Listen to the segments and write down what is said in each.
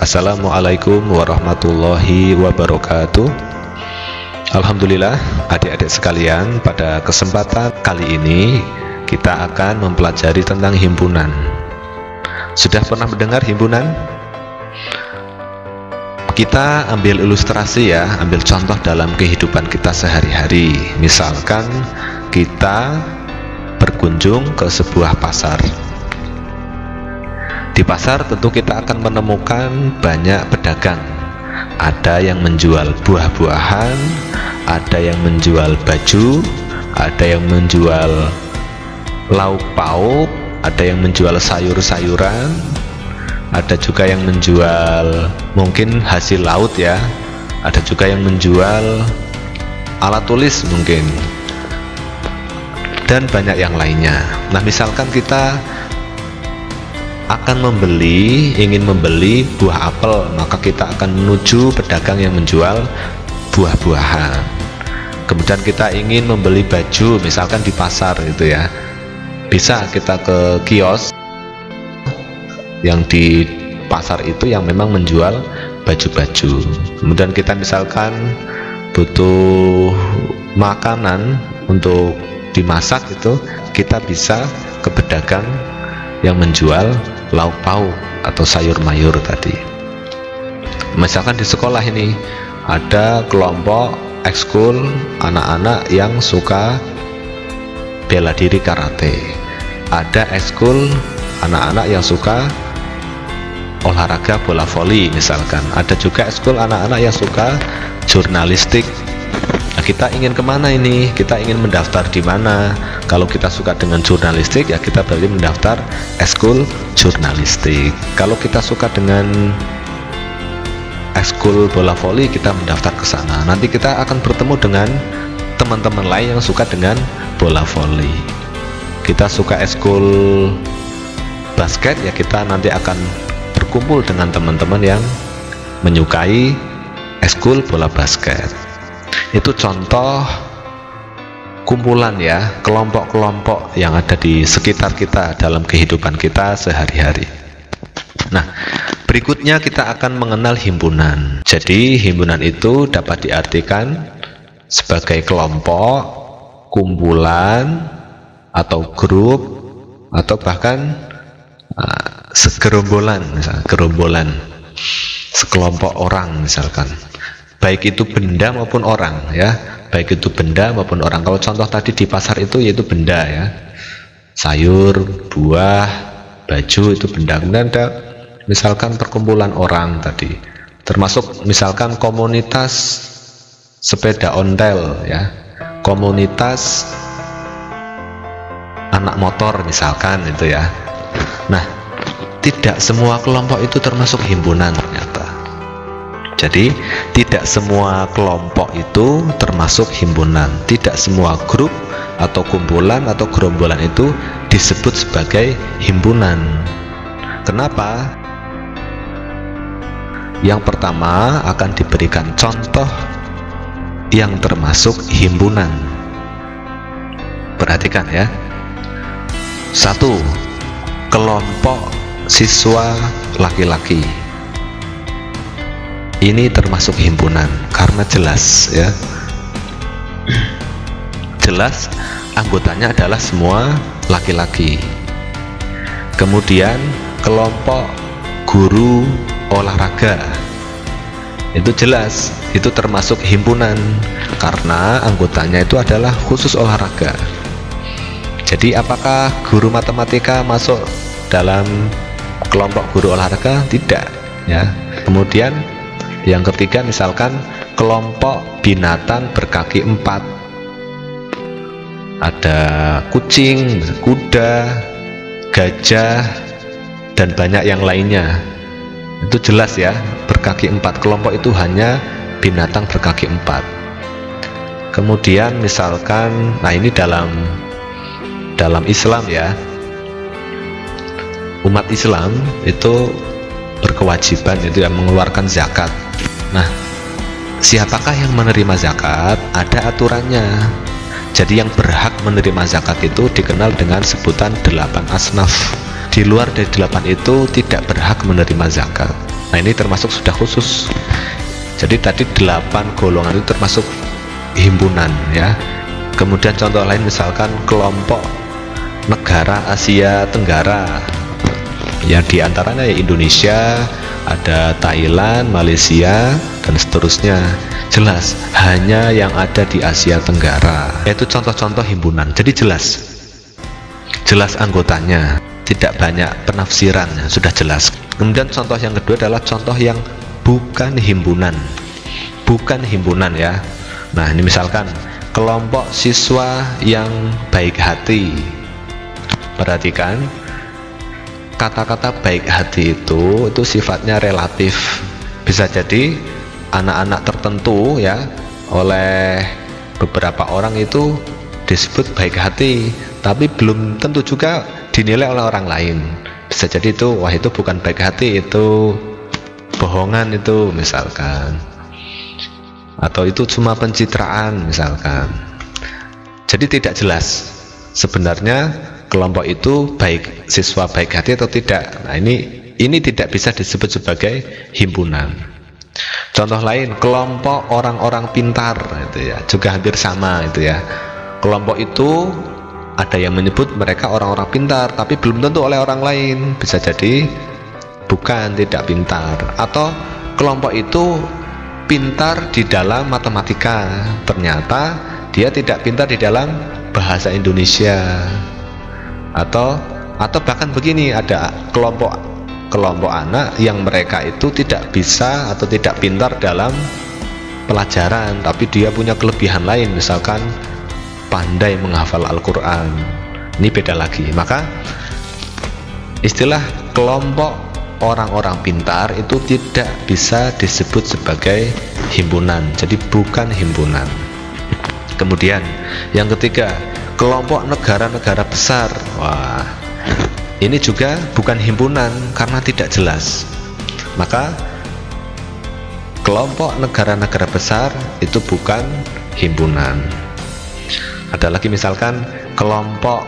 Assalamualaikum warahmatullahi wabarakatuh. Alhamdulillah adik-adik sekalian, pada kesempatan kali ini kita akan mempelajari tentang himpunan. Sudah pernah mendengar himpunan? Kita ambil ilustrasi ya, ambil contoh dalam kehidupan kita sehari-hari. Misalkan kita berkunjung ke sebuah pasar. Di pasar tentu kita akan menemukan banyak pedagang. Ada yang menjual buah-buahan, ada yang menjual baju, ada yang menjual lauk pauk, ada yang menjual sayur-sayuran, ada juga yang menjual mungkin hasil laut ya, ada juga yang menjual alat tulis mungkin, dan banyak yang lainnya. Nah, misalkan kita akan ingin membeli buah apel, maka kita akan menuju pedagang yang menjual buah-buahan. Kemudian kita ingin membeli baju, misalkan di pasar gitu ya, bisa kita ke kios yang di pasar itu yang memang menjual baju-baju. Kemudian kita misalkan butuh makanan untuk dimasak, itu kita bisa ke pedagang yang menjual lauk pauk atau sayur mayur tadi. Misalkan di sekolah ini ada kelompok ekskul anak-anak yang suka bela diri karate, ada ekskul anak-anak yang suka olahraga bola voli misalkan, ada juga ekskul anak-anak yang suka jurnalistik. Nah, kita ingin kemana ini? Kita ingin mendaftar di mana? Kalau kita suka dengan jurnalistik, ya kita berarti mendaftar ekskul jurnalistik. Kalau kita suka dengan ekskul bola voli, kita mendaftar ke sana. Nanti kita akan bertemu dengan teman-teman lain yang suka dengan bola voli. Kita suka ekskul basket, ya kita nanti akan berkumpul dengan teman-teman yang menyukai ekskul bola basket. Itu contoh kumpulan ya, kelompok-kelompok yang ada di sekitar kita dalam kehidupan kita sehari-hari. Nah, berikutnya kita akan mengenal himpunan. Jadi himpunan itu dapat diartikan sebagai kelompok, kumpulan, atau grup, atau bahkan segerombolan, misalnya gerombolan, sekelompok orang misalkan. Baik itu benda maupun orang ya, baik itu benda maupun orang. Kalau contoh tadi di pasar itu yaitu benda ya, sayur, buah, baju itu benda. Kemudian ada misalkan perkumpulan orang tadi, termasuk misalkan komunitas sepeda ontel ya, komunitas anak motor misalkan itu ya. Nah, tidak semua kelompok itu termasuk himpunan ternyata. Jadi tidak semua kelompok itu termasuk himpunan. Tidak semua grup atau kumpulan atau gerombolan itu disebut sebagai himpunan. Kenapa? Yang pertama akan diberikan contoh yang termasuk himpunan. Perhatikan ya. 1. Kelompok siswa laki-laki. Ini termasuk himpunan karena jelas ya, jelas anggotanya adalah semua laki-laki. Kemudian kelompok guru olahraga, itu jelas itu termasuk himpunan karena anggotanya itu adalah khusus olahraga. Jadi apakah guru matematika masuk dalam kelompok guru olahraga? Tidak ya. Kemudian yang ketiga misalkan kelompok binatang berkaki 4, ada kucing, kuda, gajah, dan banyak yang lainnya. Itu jelas ya, berkaki 4. Kelompok itu hanya binatang berkaki 4. Kemudian misalkan, nah ini dalam Islam ya, umat Islam itu berkewajiban itu yang mengeluarkan zakat. Nah, siapakah yang menerima zakat? Ada aturannya. Jadi yang berhak menerima zakat itu dikenal dengan sebutan 8 asnaf. Di luar dari 8 itu tidak berhak menerima zakat. Nah, ini termasuk sudah khusus. Jadi tadi 8 golongan itu termasuk himpunan ya. Kemudian contoh lain misalkan kelompok negara Asia Tenggara, ya diantaranya ya Indonesia, ada Thailand, Malaysia, dan seterusnya. Jelas hanya yang ada di Asia Tenggara, itu contoh-contoh himpunan. Jadi jelas anggotanya, tidak banyak penafsiran, sudah jelas. Kemudian contoh yang kedua adalah contoh yang bukan himpunan ya. Nah, ini misalkan kelompok siswa yang baik hati. Perhatikan, kata-kata baik hati itu sifatnya relatif. Bisa jadi anak-anak tertentu ya, oleh beberapa orang itu disebut baik hati, tapi belum tentu juga dinilai oleh orang lain. Bisa jadi itu, wah itu bukan baik hati, itu bohongan itu misalkan, atau itu cuma pencitraan misalkan. Jadi tidak jelas sebenarnya kelompok itu baik, siswa baik hati atau tidak. Nah, ini tidak bisa disebut sebagai himpunan. Contoh lain, kelompok orang-orang pintar itu ya, juga hampir sama itu ya. Kelompok itu ada yang menyebut mereka orang-orang pintar, tapi belum tentu oleh orang lain. Bisa jadi bukan, tidak pintar. Atau kelompok itu pintar di dalam matematika, ternyata dia tidak pintar di dalam bahasa Indonesia. Atau bahkan begini, ada kelompok anak yang mereka itu tidak bisa atau tidak pintar dalam pelajaran, tapi dia punya kelebihan lain, misalkan pandai menghafal Al-Quran. Ini beda lagi. Maka istilah kelompok orang-orang pintar itu tidak bisa disebut sebagai himpunan, jadi bukan himpunan. Kemudian yang ketiga, kelompok negara-negara besar. Wah, ini juga bukan himpunan karena tidak jelas. Maka kelompok negara-negara besar itu bukan himpunan. Ada lagi misalkan kelompok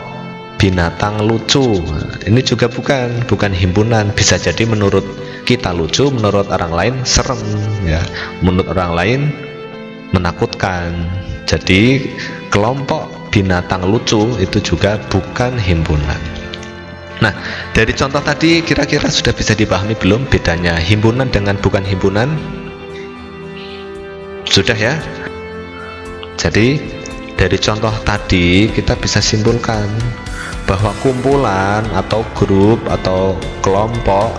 binatang lucu. Ini juga bukan himpunan. Bisa jadi menurut kita lucu, menurut orang lain serem ya, menurut orang lain menakutkan. Jadi kelompok binatang lucu itu juga bukan himpunan. Nah, dari contoh tadi kira-kira sudah bisa dipahami belum bedanya himpunan dengan bukan himpunan? Sudah ya? Jadi dari contoh tadi kita bisa simpulkan bahwa kumpulan atau grup atau kelompok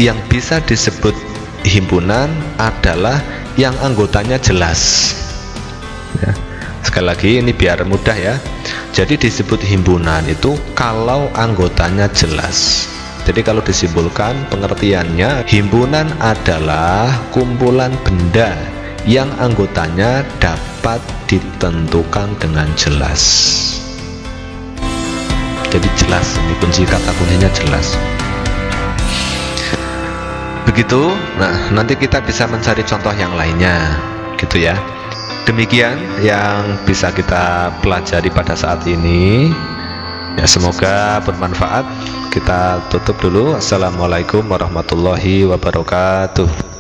yang bisa disebut himpunan adalah yang anggotanya jelas ya. Sekali lagi ini biar mudah ya. Jadi disebut himpunan itu kalau anggotanya jelas. Jadi kalau disimpulkan pengertiannya, himpunan adalah kumpulan benda yang anggotanya dapat ditentukan dengan jelas. Jadi jelas, ini kunci kata kuncinya jelas. Begitu. Nah, nanti kita bisa mencari contoh yang lainnya gitu ya. Demikian yang bisa kita pelajari pada saat ini ya, semoga bermanfaat. Kita tutup dulu. Assalamualaikum warahmatullahi wabarakatuh.